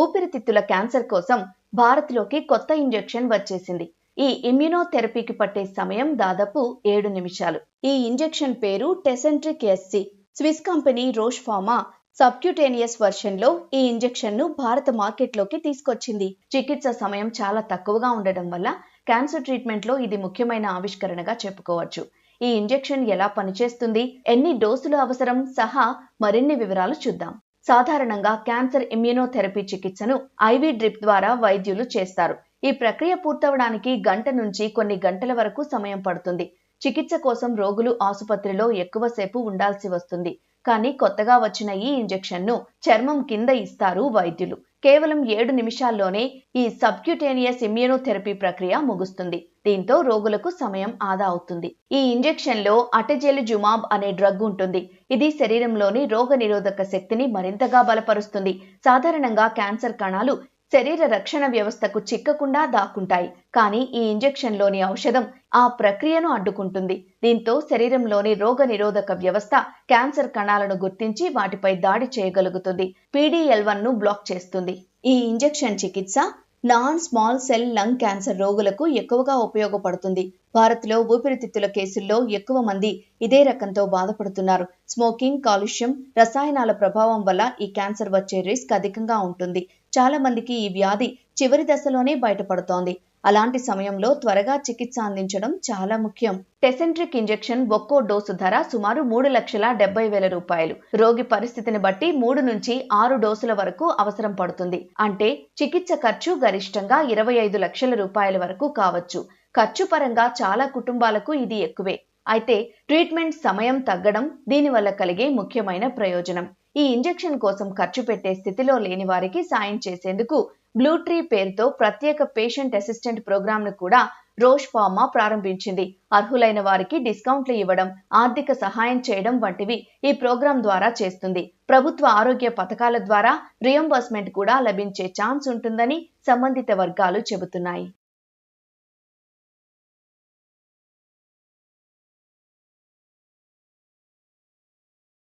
ఊపిరితిత్తుల క్యాన్సర్ కోసం భారత్లోకి కొత్త ఇంజెక్షన్ వచ్చేసింది. ఈ ఇమ్యునోథెరపీకి పట్టే సమయం దాదాపు 7 నిమిషాలు. ఈ ఇంజెక్షన్ పేరు Tecentriq SC. Swiss company Roche pharma subcutaneous వర్షన్లో ఈ ఇంజెక్షన్ను భారత మార్కెట్లోకి తీసుకొచ్చింది. చికిత్స సమయం చాలా తక్కువగా ఉండడం వల్ల క్యాన్సర్ ట్రీట్మెంట్లో ఇది ముఖ్యమైన ఆవిష్కరణగా చెప్పుకోవచ్చు. ఈ ఇంజెక్షన్ ఎలా పనిచేస్తుంది, ఎన్ని డోసులు అవసరం సహా మరిన్ని వివరాలు చూద్దాం. సాధారణంగా క్యాన్సర్ ఇమ్యునోథెరపీ చికిత్సను IV డ్రిప్ ద్వారా వైద్యులు చేస్తారు. ఈ ప్రక్రియ పూర్తవడానికి గంట నుంచి కొన్ని గంటల వరకు సమయం పడుతుంది. చికిత్స కోసం రోగులు ఆసుపత్రిలో ఎక్కువసేపు ఉండాల్సి వస్తుంది. కానీ కొత్తగా వచ్చిన ఈ ఇంజెక్షన్ను చర్మం కింద ఇస్తారు వైద్యులు. కేవలం 7 నిమిషాల్లోనే ఈ సబ్క్యూటేనియస్ ఇమ్యునోథెరపీ ప్రక్రియ ముగుస్తుంది. దీంతో రోగులకు సమయం ఆదా అవుతుంది. ఈ ఇంజెక్షన్లో అటెజెలిజుమాబ్ అనే డ్రగ్ ఉంటుంది. ఇది శరీరంలోని రోగనిరోధక శక్తిని మరింతగా బలపరుస్తుంది. సాధారణంగా క్యాన్సర్ కణాలు శరీర రక్షణ వ్యవస్థకు చిక్కకుండా దాక్కుంటాయి. కానీ ఈ ఇంజెక్షన్లోని ఔషధం ఆ ప్రక్రియను అడ్డుకుంటుంది. దీంతో శరీరంలోని రోగనిరోధక వ్యవస్థ క్యాన్సర్ కణాలను గుర్తించి వాటిపై దాడి చేయగలుగుతుంది. PD-L1ను బ్లాక్ చేస్తుంది. ఈ ఇంజెక్షన్ చికిత్స non small cell lung cancer రోగులకు ఎక్కువగా ఉపయోగపడుతుంది. భారత్లో ఊపిరితిత్తుల కేసుల్లో ఎక్కువ మంది ఇదే రకంతో బాధపడుతున్నారు. స్మోకింగ్, కాలుష్యం, రసాయనాల ప్రభావం వల్ల ఈ క్యాన్సర్ వచ్చే రిస్క్ అధికంగా ఉంటుంది. చాలా మందికి ఈ వ్యాధి చివరి దశలోనే బయటపడుతోంది. అలాంటి సమయంలో త్వరగా చికిత్స అందించడం చాలా ముఖ్యం. టెసెంట్రిక్ ఇంజెక్షన్ ఒక్కో డోసు ధర సుమారు 3,70,000 రూపాయలు. రోగి పరిస్థితిని బట్టి 3 నుంచి 6 డోసుల వరకు అవసరం పడుతుంది. అంటే చికిత్స ఖర్చు గరిష్టంగా 25 లక్షల రూపాయల వరకు కావచ్చు. ఖర్చు పరంగా చాలా కుటుంబాలకు ఇది ఎక్కువే. అయితే ట్రీట్మెంట్ సమయం తగ్గడం దీనివల్ల కలిగే ముఖ్యమైన ప్రయోజనం. ఈ ఇంజెక్షన్ కోసం ఖర్చు పెట్టే స్థితిలో లేని వారికి సాయం చేసేందుకు బ్లూ ట్రీ పేరుతో ప్రత్యేక పేషెంట్ అసిస్టెంట్ ప్రోగ్రాంను కూడా రోష్ ఫార్మా ప్రారంభించింది. అర్హులైన వారికి డిస్కౌంట్లు ఇవ్వడం, ఆర్థిక సహాయం చేయడం వంటివి ఈ ప్రోగ్రాం ద్వారా చేస్తుంది. ప్రభుత్వ ఆరోగ్య పథకాల ద్వారా రియంబర్స్మెంట్ కూడా లభించే ఛాన్స్ ఉంటుందని సంబంధిత వర్గాలు చెబుతున్నాయి.